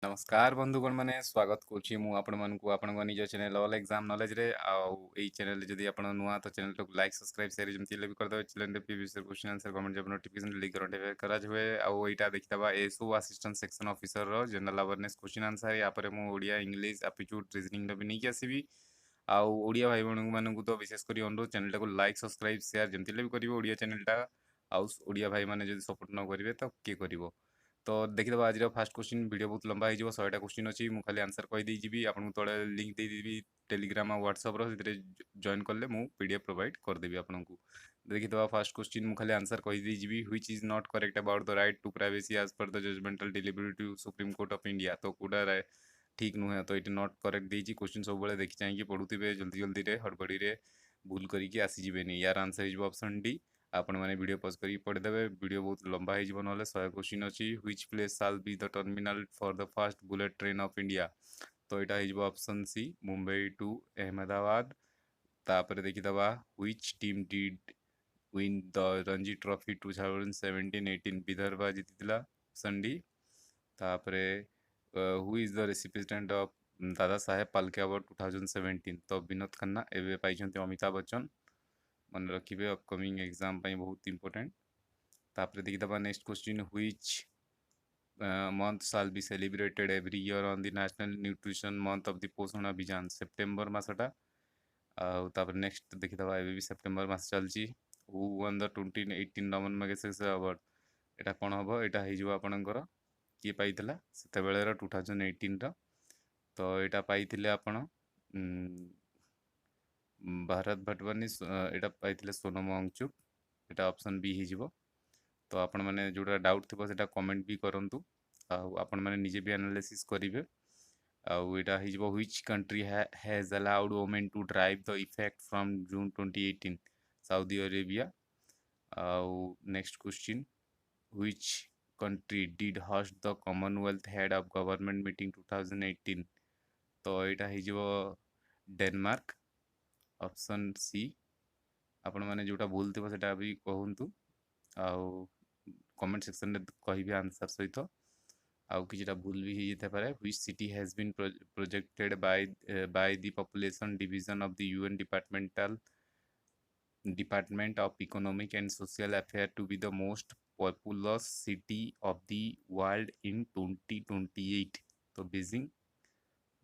नमस्कार बंधुगण मैंने स्वागत करुच्ची आपण निज चैनल ऑल एग्जाम नॉलेज रे चैनल जदि आप नुआ तो चैनल को लाइक सब्सक्राइब शेयर जमती भी करदे चैनल रे प्रीवियस क्वेश्चन आंसर कमेंट जब नोटिफिकेशन लिंक करंट अफेयर करा हुए आईटा देखिदबा एसओ असिस्टेंट सेक्शन ऑफिसर रो जनरल अवेयरनेस क्वेश्चन आंसर या पर मु ओडिया इंग्लिश एप्टीट्यूड रीजनिंग भी नहीं आसीबी ओडिया भाई भौणी मानू तो विशेषकर अनुरोध चैनल को लाइक सब्सक्राइब शेयर जमती भी करेंगे ओडिया चैनलटा ओडिया भाई मैंने जो सपोर्ट न करेंगे तो किए कर तो देखिए आज फास्ट क्वेश्चन वीडियो बहुत लंबा हो 100टा क्वेश्चन अच्छी मुझे खाली आंसर कहीदेजी आपको तले लिंक देदेवी टेलीग्राम और व्हाट्सएप जॉइन कले मु पीडीएफ प्रोवाइड करदेवी आपको देखिए फास्ट क्वेश्चन मुझे खाली आंसर कहीदेजी which is not correct about the right to privacy as per the judgemental delivery to supreme court of India तो कूड़ा ठीक नुहे तो ये नॉट करेक्ट देती क्वेश्चन सब देखी चाहिए पढ़ुवे जल्दी जल्दी हड़बड़ी भूल करके आसीजी यार आंसर हो ऑप्शन डी आपण मैंने वीडियो पज कर पढ़ीदे वीडियो बहुत लंबा हो ना 100 क्वेश्चन अच्छी which place shall be the terminal for the first bullet train of India तो यहाँ हो option C Mumbai to Ahmedabad तापर देखीदबा which team did win the Ranji trophy 2017-18 Vidarbha जीति ऑप्शन डी तापरे who is the recipient of Dadasaheb Phalke award 2017 तो विनोद खन्ना एवं पाई अमिताभ बच्चन मन रखिए अपकमिंग एग्जाम बहुत इंपोर्टेंट तापर देखिदबा next question which month shall be celebrated every year on the national nutrition month of the पोषण अभियान सेप्टेम्बर मसटा तापर नेक्स्ट देखिदबा ए भी सेप्टेम्बर मास चलची who won the 2018 Ramon Magsaysay award एटा कोन हबो एटा हेजिबो आपनकर किए पाइथिला सेते बेलेर 2018 रो तो एटा पाइथिले आपण भारत भटवानी एटा पाइथिले सोनम वांगचुक एटा ऑप्शन बी हेजिबो तो आपण माने जोटा डाउट थिबो सेटा कमेंट भी करंतु आपण माने निजे भी एनालिसिस करिवे इटा हिजबो which country has allowed women to drive the effect from June 2018 Saudi Arabia next question which country did host the Commonwealth head of government meeting 2018 तो इटा हिजबो डेनमार्क ऑप्शन सी आपण माने जोटा भूल थिबो सेटा भी कहंतु कमेंट सेक्शन में कहिबे आंसर सहित आउ किछटा भूल भी हो पारे which city has been projected by the population division of the UN department of economic and social affair to be the most populous city of the world in 2028 तो Beijing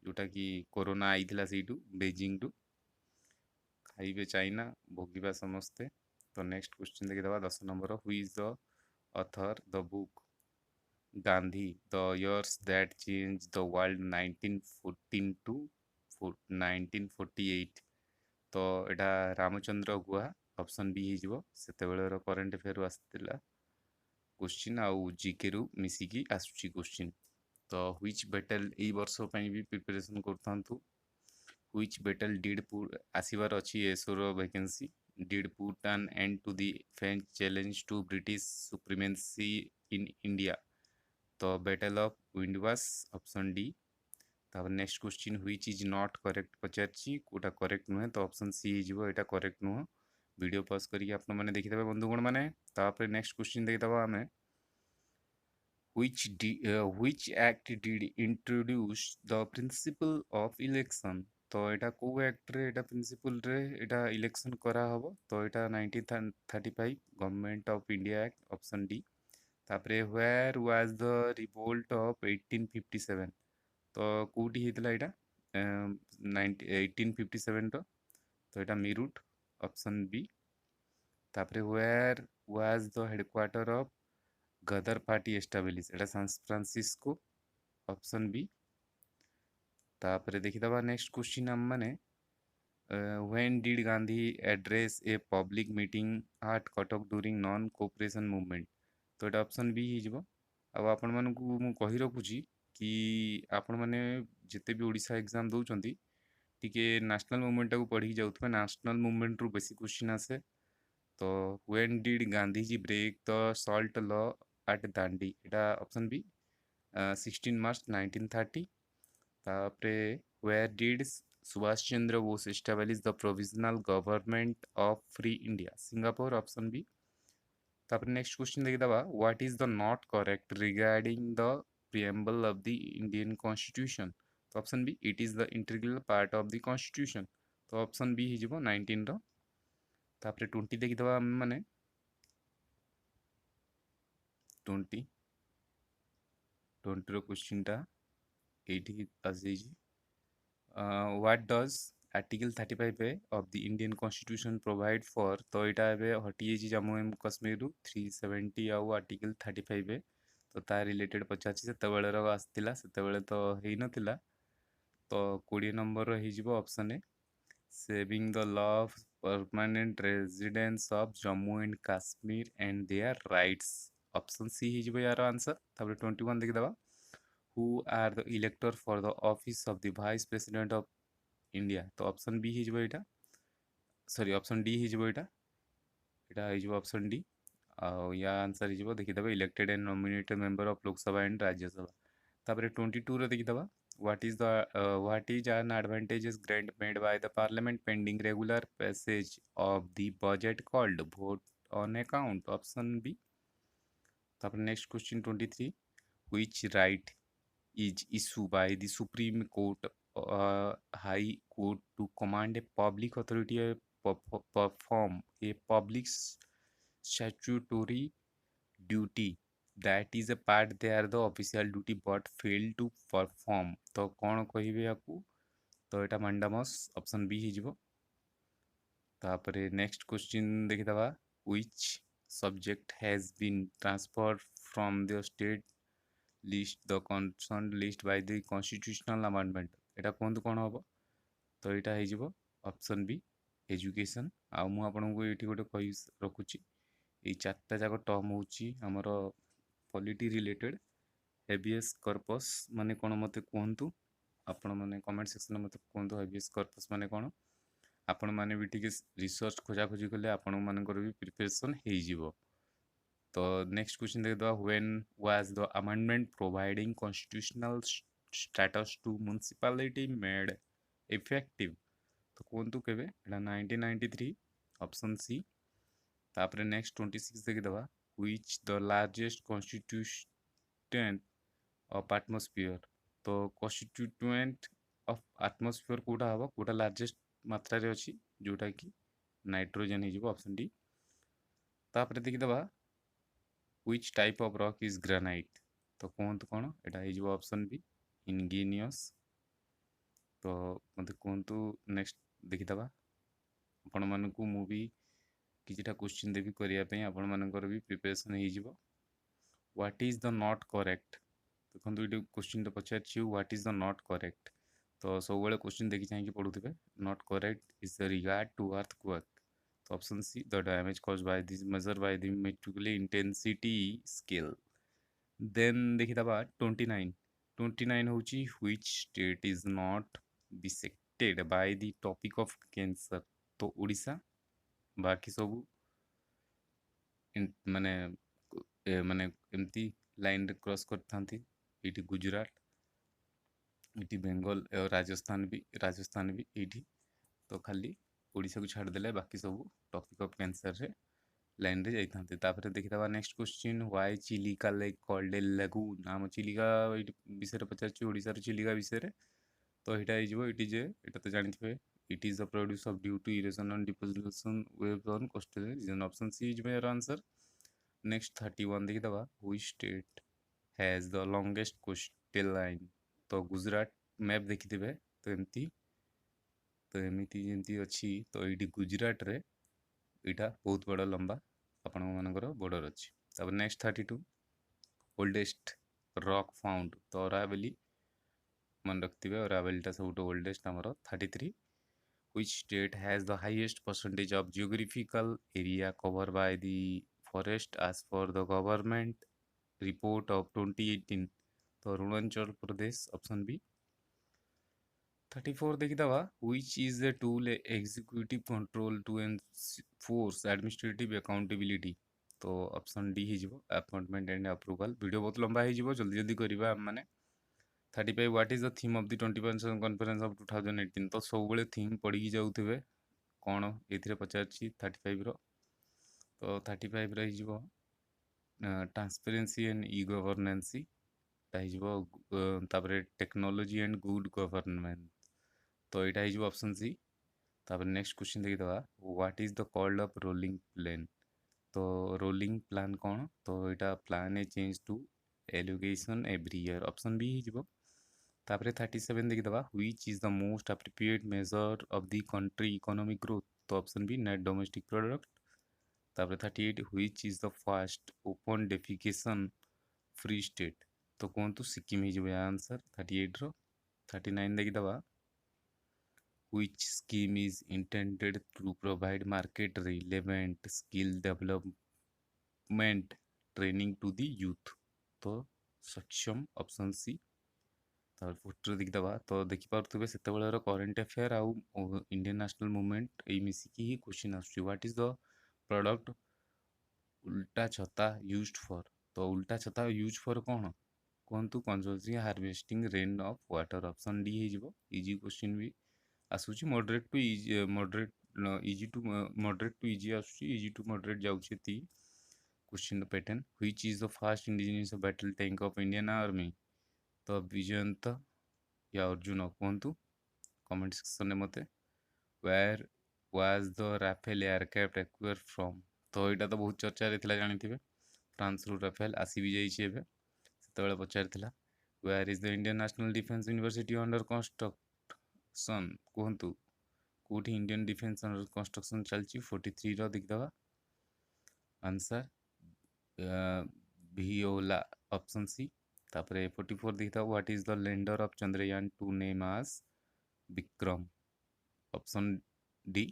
जोटा कि कोरोना आईथिला सेटू बेजिंग टू खाइबे China भोगिबा समस्ते तो नेक्स्ट क्वेश्चन देखिदबा 10 number who is the author the book Gandhi, the years that changed the world 1914 to 1948 तो एटा रामचंद्र गुहा ऑप्शन बी हो सेतेबेलर करंट अफेयर आसला क्वेश्चन आउ जीके रु मिसिकी आसुची क्वेश्चन तो व्हिच बैटल ए वर्ष भी प्रिपरेशन करथांतु व्हिच बैटल डिड आसीबार अच्छी एसोर वैकेंसी did put an end to the French challenge to British supremacy in India तो battle of Wandiwash option D तापर next question which is not correct पचारची कोटा करेक्ट नुहे तो ऑप्शन सी हिजबो एटा करेक्ट नुह वीडियो पॉज करिए आपण माने देखिदेबे बंधुगण माने तापर नेक्स्ट क्वेश्चन देखिदबा हमें which act did introduce the principle of election तो एटा को एक्ट रे एटा प्रिंसिपल रे एटा इलेक्शन करा हबो तो एटा 1935 government of India act option D तापरे where was the revolt of 1857 तो कोठी हेतला एटा 1857 तो एटा मीरुट ऑप्शन बी तापरे where was the headquarter of Ghadar party establish एटा सैन फ्रांसिस्को ऑप्शन बी तापरे देखिदबा नेक्स्ट क्वेश्चन हम माने when did Gandhi address a public meeting at Cuttack during non cooperation movement तो ये ऑप्शन बी हो आपण मानकू मु कहि रखुची कि आपण माने जिते भी ओडिशा एग्जाम दउचंती टिके नेशनल मूवमेंट को पढ़ी जाउथबे नेशनल मूवमेंट रु बेसी क्वेश्चन आसे तो when did Gandhi ji break the salt law at Dandi एटा ऑप्शन बी 16 मार्च 1930 तापरे where did Subhash Chandra Bose establish the provisional government of free India Singapore option B तापर नेक्स्ट क्वेश्चन देखिदबा what is the not correct regarding the preamble of the Indian Constitution? तो option B it is the integral part of the constitution. तो option B ही जीवो 19 रो। तापरे 20 देखि दबा हम माने 20 रो क्वेश्चन टा एठी आसी जी। What does Article 35A of the Indian Constitution provide for? तो इटा एबे हटी जी जम्मू एंड कश्मीर रु 370 आउ आर्टिकल 35A तो ता रिलेटेड पचाची सेतेबेले रो आस्तिला सेतेबेले तो हेई नथिला। तो 20 नंबर रो ही जीवो option A saving the law of permanent residence of Jammu and Kashmir and their rights. Option C ही जीवो यार आंसर। तापर 21 देखि दबा who are the elector for the office of the vice president of India। तो ऑप्शन बी ही एटा sorry option D ही एटा एटा ही ऑप्शन डी या आंसर ही देखिदेवे elected and nominated member of Lok Sabha and Rajya Sabha. तापर 22 रे देखिदेवा what is an advantageous grant made by the parliament pending regular passage of the budget called vote on account। Option B. तापर next question 23 which right is issued by the Supreme Court High Court to command a public authority perform a public statutory duty that is a part they are the official duty but fail to perform। तो कौन कहिबे याकू तो एटा मंडामस option B ही जीवो। तापरे next question देखिदबा which subject has been transferred from the state list the concerned list by the constitutional amendment। एटा कोन कोन होबो तो एटा हे जिवो ऑप्शन बी एजुकेशन। आ मु आपन को एठी गोटे कहि रखुची ए चारटा जाक टर्म होची हमर पॉलिटी रिलेटेड हेबियस कॉर्पस माने कोन मते कोहंतु आपन माने कमेंट सेक्शन में मते कोहंतु हेबियस कॉर्पस माने कोन आपन माने भी टिके रिसर्च खोजा खोजी करले आपन मानकर भी प्रिपरेशन हे जिवो। तो नेक्स्ट क्वेश्चन देख दो when was the amendment providing constitutional status to municipality made effective. तो कोंतु केबे एटा 1993 ऑप्शन सी। तापरे नेक्स्ट 26 देखि दबा which the largest constituent of atmosphere. तो कॉन्स्टिट्यूएंट ऑफ एटमॉस्फेयर कोटा हबो कोटा लार्जेस्ट मात्रा रे अछि जोटा कि नाइट्रोजन हे जिवो ऑप्शन डी। तापरे देखि दबा which type of rock is granite। तो कहतु कौन एटा हो ऑप्शन बी इनगिनियस। तो मत कहतु नेक्स्ट देखिदबा आपण मानकु मु भी किछटा क्वेश्चन देबी करिया पे आपण मानकर भी प्रिपरेशन हो जिवो। What is the not correct. देखंतु इटे क्वेश्चन तो पचारछि what is the not correct. तो सब बेले क्वेश्चन देखि चाहि कि पढुथिबे। Not correct is the regard to earthquake. तो option C the damage caused by this measure by the metrical intensity scale. Then देखिदबा 29 होची which state is not bisected by the tropic of cancer. तो ओडिशा बाकी सब माने माने एमती line रे क्रॉस करथांती एटी गुजरात एटी बेंगल और राजस्थान भी एटी। तो खाली ओडिशा को छाड़ देले बाकी सब टॉपिक ऑफ कैंसर रे लाइन रे जाई थांते। तापर देखिदबा next question why Chilika lake called a lagoon. नाम चिलिका विषय रे पचारछि ओडिसा रे चिलिका विषय रे। तो एटा हे जिवो इट इज एटा तो जानिथिबे it is the produce of due to erosion and deposition waves on coastal region. Option C is your answer. Next 31 देखिदबा which state has the longest coastal line. तो गुजरात मैप देखिथिबे तो एमती तो एमती जेमती अछि तो एटी गुजरात रे एटा बहुत बड़ा लंबा आपण मानकर बॉर्डर अछि। तब नेक्स्ट 32 ओल्डेस्ट रॉक फाउंड। तो अरावली मन रखथिबे अरावलीटा सबटो ओल्डेस्ट हमर 33 which state has the highest percentage of geographical area covered by the forest as per the government report of 2018। तो अरुणाचल प्रदेश ऑप्शन बी। 34 देखिदबा which is the tool executive control to enforce administrative accountability। तो option D ही जिवो appointment and approval. Video बहुत लंबा ही जिवो जल्दी जल्दी करबा हम माने। 35 what is the theme of the 21st conference of 2018। तो सब बेले थीम पढ़ी जाउथिबे कौन एथिरे पचारछि 35 रो। तो 35 रे जिवो ट्रांसपेरेंसी एंड ई गवर्नेंसी। तापर टेक्नोलोजी एंड गुड गवर्नमेंट तो यहाँ ऑप्शन सी। तापर नेक्स्ट क्वेश्चन देखिदवा what is the called of rolling plan तो रोलिंग प्लान कौन तो यहाँ plan a change to allocation every year option B हो। तापर 37 देखिदवा which is the most appropriate measure of the country economic growth तो option B net domestic product. तापर 38 which is the first open defecation free state तो कहतु सिक्किम हो answer 38 रो। 39 देखिदवा which scheme is intended to provide market relevant skill development training to the youth तो सक्षम option C. तापर फोटो देखिदवा तो देखिपे से करेन्ट अफेयर आउ इंडियन नेशनल मूवमेंट ये मिसिकी ही क्वेश्चन आसुची व्हाट इज द प्रोडक्ट उल्टा छता यूज्ड फॉर तो उल्टा छता यूज फॉर कौन कहतु conserving harvesting rain of water option D हो इजी क्वेश्चन भी आसूची moderate to easy moderate easy to moderate to easy आसूची इजी टू मॉडरेट जाउची ती question pattern which is the first indigenous battle tank of Indian army तो विजयंत या अर्जुन कहतु comment section में मते where was the Rafale aircraft acquire from तो यहाँ तो बहुत चर्चा रे थिला जानिथिबे फ्रांस रु राफेल आसी भी जाइछि एबे सेतेबेले पचारिथिला where is the Indian national defence university under construction कहतु कौटी इंडियन डिफेंस अंडर कंस्ट्रक्शन चलची 43 रो देखिदवा आंसर भिओला ऑप्शन सी। तापरे 44 देखिदवा what is the lander of Chandrayaan 2 name as Vikram option D.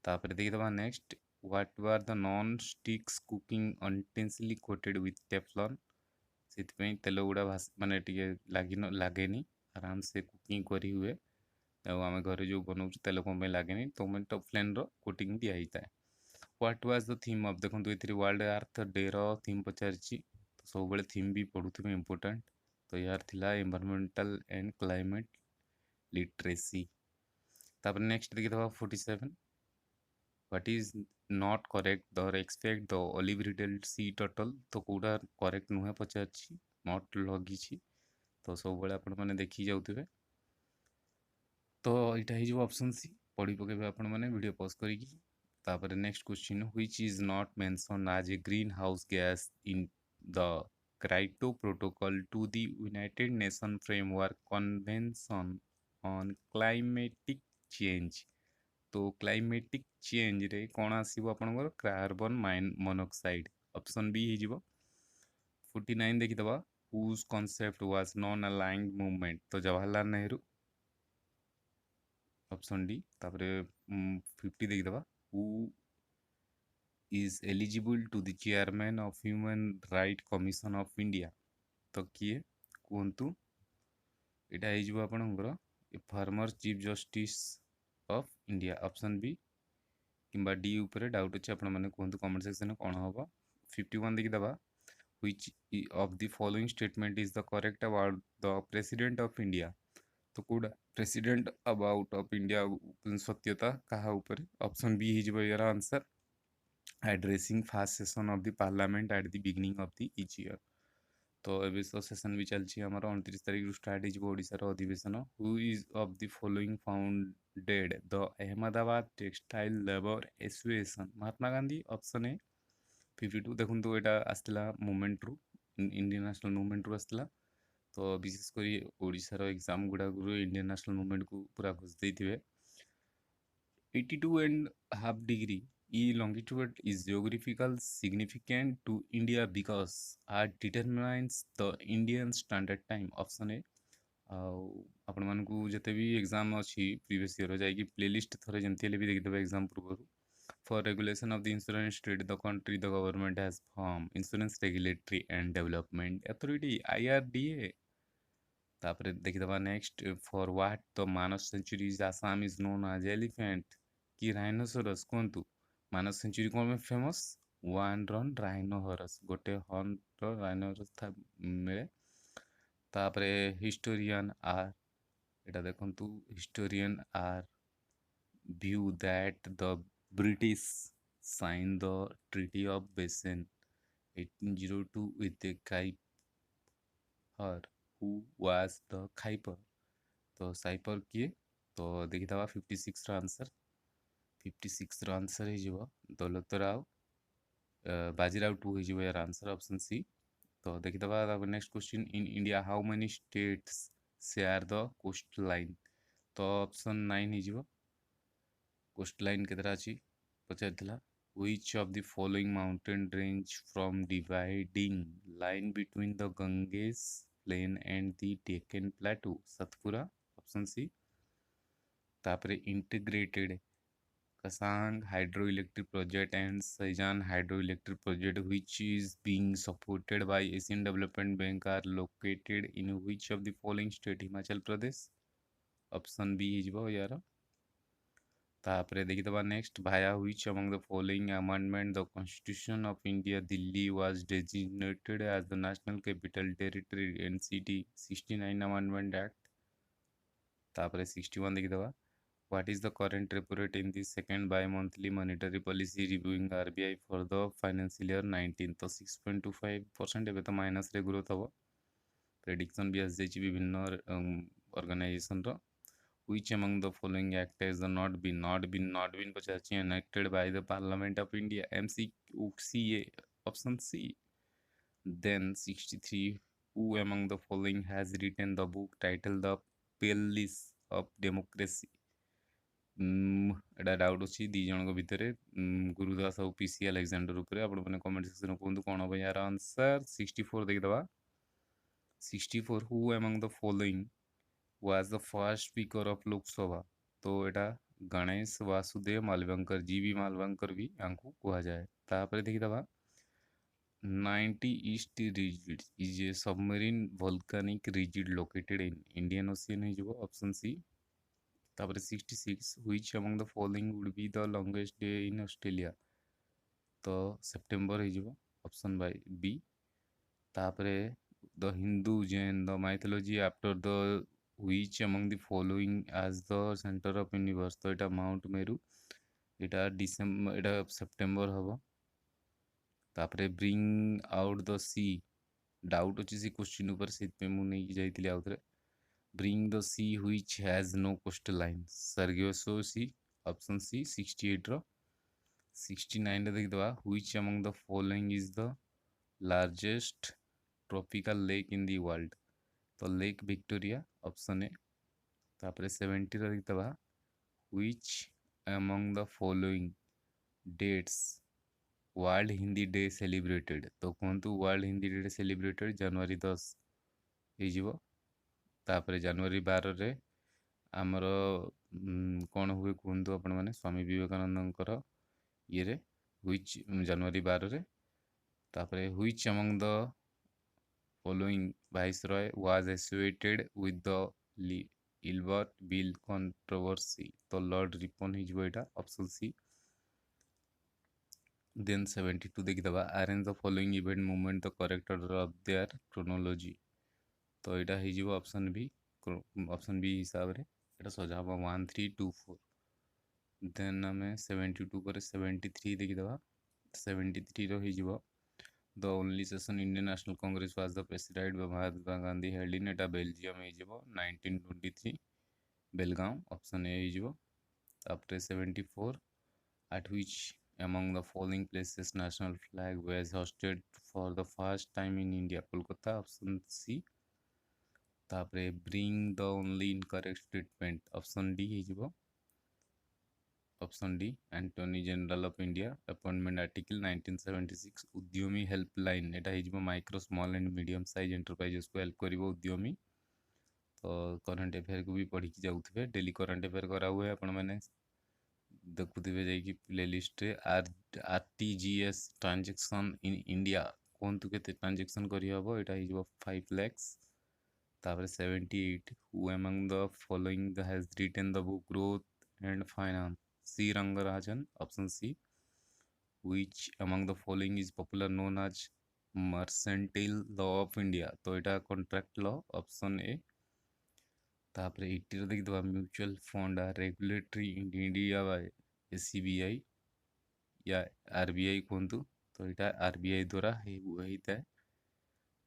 तापरे देखिदवा next what were the non sticks cooking utensils coated with Teflon से तेल गुड़ा माने लगे आराम से कुकिंग करी हुए आम घर जो बनाऊ तेल कौन लगे तो मैं टफलेन कोटिंग दिखाई था। What was the theme of देखो ये वर्ल्ड अर्थ डे थीम पचार तो सब थीम भी पढ़ुवे इंपोर्टेंट तो यार थिला एनवायरमेंटल एंड क्लाइमेट लिटरेसी। तापर नेक्स्ट देखिए 47 what is not correct the expect the olive riddled sea turtle तो कौटा करेक्ट नुहे पचार नॉट लगी तो सब आपण मैंने देखी जाऊे तो यहाँ हो ऑप्शन सी पढ़ी पकेबे आपण मैंने वीडियो पॉज करिकी। तापर next question which is not mention as a green house gas in the Kyoto protocol to the united nation framework convention on climatic change तो क्लाइमेटिक चेंज रे कौन आसीबो आपनकर कार्बन मोनोक्साइड ऑप्शन बी हो। 49 देखिदवा whose concept was non aligned movement तो Jawaharlal Nehru option D. तापरे 50 देखिदवा who is eligible to the chairman of human right commission of india तो किए कहतु यहाँ हो आपनकर former chief justice of India option B किंबा डी ऊपर डाउट अच्छे आपण मैंने कहतु कमेंट सेक्शन कौन हम। 51 देखिदवा which of the following statement is the correct about the president of india तो कौटा प्रेसिडेंट अबाउट ऑफ इंडिया सत्यता कहा ऊपर ऑप्शन बी हो यार answer addressing fast session of the parliament at the beginning of the each year तो A session भी चलती आमर 29 तारीख रु स्टार्ट होशार अधिवेशन who is of the following founded the Ahmedabad textile labour association Mahatma Gandhi option A. 52 देखो यहाँ आसला मूवमेंट रु इंडियन नेशनल मूवमेंट रु आसला तो विशेषकर ओडिशार एग्जाम गुड़ाक इंडियन नेशनल मूवमेंट को पूरा घोष देते 82.5 degree E longitude is geographical significant to India because it determines the Indian standard time option A। आपण मानकु जते भी एग्जाम अच्छी प्रीवियस ईयर जाइए प्लेलिस्ट थोड़े जमती भी देखिदेवे एग्जाम पूर्व for regulation of the insurance trade the country the government has form insurance regulatory and development authority IRDA। तापर देखिदवा next for what the Manas sanctuaries Assam is known as elephant कि rhinoceros कहतु मानस सेंचुरी कौन में फेमस वन रन राइनोहरस गोटे हर्न राइनोहरस था मिले। तापर हिस्टोरियन आर एटा देखंतु historian are view that the British sign the treaty of Bassein 1802 with the हर हु वाज द खाइपर। तो साइपर किए तो देखिदवा 56 ର आंसर 56 ର आंसर हो दौलत राव बाजीराव टू हो यार आंसर ऑप्शन सी। तो देखिदवा next question in India how many states share the coast line. तो ऑप्शन 9 हो कोस्ट लाइन केतरा अछि पचारथिला which of the following mountain range from dividing line between the Ganges plain and the Deccan plateau। Satpura option C. तापरे integrated Kasang hydroelectric project and Saijan hydroelectric project which is being supported by Asian Development Bank are located in which of the following state। Himachal Pradesh option B हिजबो यार। तापरे देखि दबा next भाया which among the following amendment the constitution of India Delhi was designated as the national capital territory NCT 69 amendment act। तापरे 61 देखि दबा what is the current repo rate in the second bi-monthly monetary policy reviewing RBI for the financial year 19। तो 6.25% एबे तो minus रे growth हबो। Prediction भी आस जाइछि विभिन्न ऑर्गेनाइजेशन रो which among the following act has not been पचारछि enacted by the Parliament of India MCA option C। then 63 who among the following has written the book titled The Pillars of Democracy। Etah doubt अच्छी दी जन भितर गुरुदास और PC Alexander उपरे आपण माने comment section कहतु कौन हम यार answer 64 देखिदवा 64 who among the following was the first speaker of Lok Sabha. तो एटा गणेश वासुदेव मालवंकर जीवी मालवंकर भी आंकु कहा जाए। तापर देखिदवा 90 east rigid is a submarine volcanic rigid located in Indian ocean हिजबो option C. तापर 66 which among the following would be the longest day in Australia। तो September हो option buy B. तापरे the Hindu Jain the mythology after the which among the following as the center of universe। तो एटा mount Meru एटा December एटा September हबो। तापरे bring out the C doubt अछि से question ऊपर से पे मु नै जाइतिली आउथरे bring the sea which has no coastal line Sargasso Sea option C 68 रो 69 रे देखिदवा which among the following is the largest tropical lake in the world। तो लेक विक्टोरिया ऑप्शन ए। तापरे 70 रे देखिदवा which among the following dates world Hindi day celebrated. तो कहतु world Hindi day celebrated जनवरी 10 हो। तापरे जनवरी 12 रे आमर कौन हुए कहतु आपण मैंने स्वामी विवेकानंद ये रे which जनवरी 12 रे। तापरे which among the following viceroy was associated with the Ilbert Bill controversy। तो लॉर्ड रिपन हिजबो एटा ऑप्शन सी। then 72 देखिदबा arrange the following event movement the correct order of their chronology। तो यहाँ हो ऑप्शन बी हिसाब रे एटा सजा हम 1 3 2 4। देन आम 72 पर 73 देखिदबा 73 रो हो the only session Indian national Congress was the president bye Mahatma Gandhi held in Etah Belgium हो 1923 बेलगांव ऑप्शन ए हो। तापर 74 at which among the following places national flag was hosted for the first time in India Kolkata option C. तापरे bring the only incorrect statement option D हो। Option D एंटोनी general of India appointment article 1976 उद्यमी helpline एटा हो micro small and medium size enterprises को help करिवो उद्यमी। तो करंट अफेयर को भी पढ़ी जाऊे डेली करंट अफेयर करा हुए आपण मैंने देखुवे जाइए प्ले लिस्ट रे आरटीजीएस ट्रांजैक्शन इन इंडिया कहतु केते ट्रांजैक्शन करी हबो एटा हो 5 lakhs। तापर 78 who among the following has written the book growth and finance C Rangarajan option C। which among the following is popular known as mercantile law of India। तो एटा contract law option A. तापर 80 देखिदबा mutual fund are regulatory in India by SBI या RBI कहतु। तो यहाँ RBI द्वारा होता है।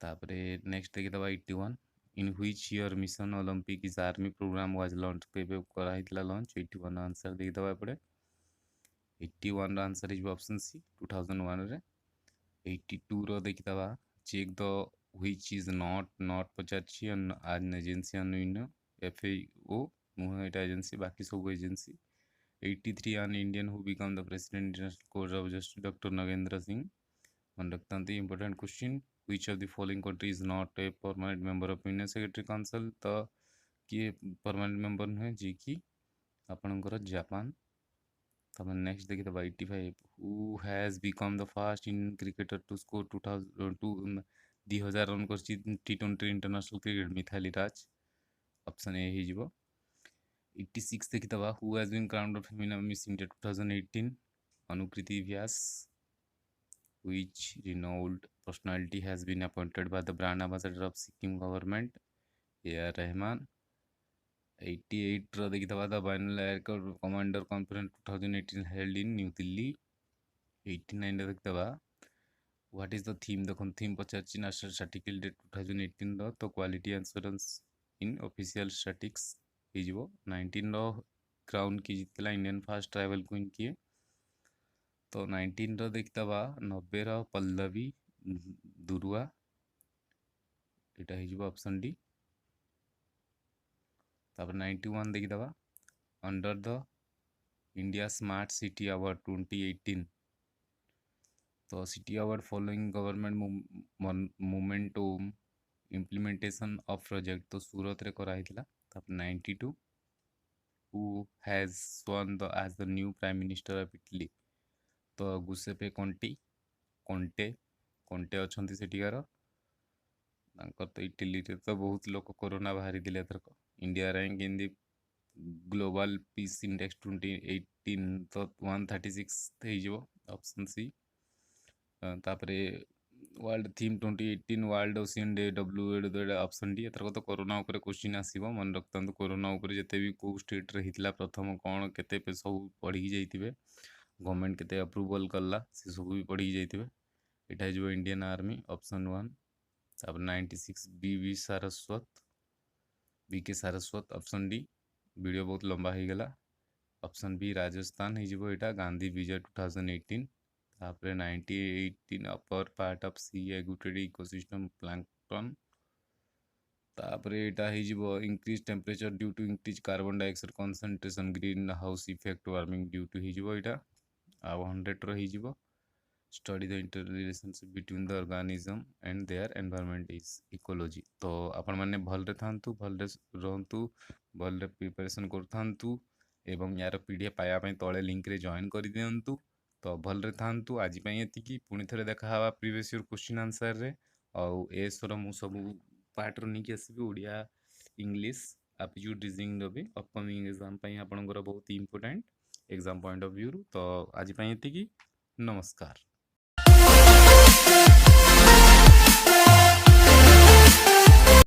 तापरे नेक्स्ट देखिदबा 81 in which year mission Olympic is army program was launch केबे कराइतला लॉन्च 81 आंसर देखिदबा एपड़े 81 ର आंसर इज ऑप्शन सी 2001 रे 82 रो देखिदबा check the which is not पचारछि an एजेंसी अनविन FAO नुह एटा एजेंसी बाकी सब agency 83 an Indian who become the president International Court of Justice Dr. Nagendra Singh मन रखता important question which of the following country is not a permanent member of Union Secretary Council तो किए permanent member नुहे जी की आपनकर Japan तब next देखिए 85 who has become the first Indian cricketer to score 2000 run कर T20 international cricket Mithali Raj option A ही जीवो 86 देखिए who has been crowned female Miss India 2018 Anukriti Vyas which renowned personality has been appointed by the brand ambassador of Sikkim government A.R. Rahman 88 ର ଦେଖିଥିବା the Final Aircraft Commander Conference 2018 held in New Delhi 89 ରେ ଦେଖିଥିବା what is the theme ଦେଖନ୍ତୁ theme ପଚାରିଛି national statistical day 2018 ର ତ quality assurance in official statistics ହେଇଯିବ 19 ର crown କିଏ ଜିତିଥିଲା Indian first travel queen କିଏ तो 19 रो देखिदबा 90 रो पल्लवी दुरुआ एटा ही जीवो ऑप्शन डी तापर 91 देखिदबा under the India smart city award 2018 तो city award following government momentum implementation of project तो सूरत रे करा हितला तापर 92 who has sworn the as the new prime minister of Italy तो गुसेपे कोंटे अच्छे सेठिकार तो इटली रे तो बहुत लोक कोरोना बाहरी दिले एथरक India rank in the global peace index 2018 तो 136 થઈଯିବ ऑप्शन सी तापरे world theme 2018 world ocean day WHO तो ऑप्शन डी एथरक तो कोरोना ऊपर क्वेश्चन आसीबो मन रखतंतु कोरोना ऊपर जते भी को स्टेट रे हितला प्रथम कोन केते पे सब पढ़ी जाइतिबे गवर्नमेंट केते अप्रूवल करला से सब भी पढ़ी जाइतिबे एटा जो इंडियन आर्मी ऑप्शन 1 तापर 96 बीवी सारस्वत ऑप्शन डी वीडियो बहुत लंबा हो गला ऑप्शन बी राजस्थान ही जीवो एटा गांधी विजय 2018 तापर 98 अपर पार्ट ऑफ सी एग्रीटेड इकोसिस्टम प्लैंकटन तापर एटा ही जीवो increase temperature due to increase carbon dioxide concentration green house effect warming due to ही जीवो एटा आ 100 रो ही जीवो study the interrelationship between the organism and their environment is ecology तो आपण माने भल रे थांतु भल रे रहंतु भल रे प्रिपरेशन करथांतु एवं यार पीडीएफ पाया पई तळे लिंक रे जॉइन कर दियंतु तो भल रे थांतु आज पई एति की पुनी थरे देखा हवा प्रीवियस ईयर क्वेश्चन आंसर रे आ एस रो मु सब पार्ट रो निकी आसीबी ओडिया इंग्लिश एप्टीट्यूड रीजनिंग रो भी अपकमिंग एग्जाम पई आपनकर बहुत important exam point of view तो आज पई एति की नमस्कार।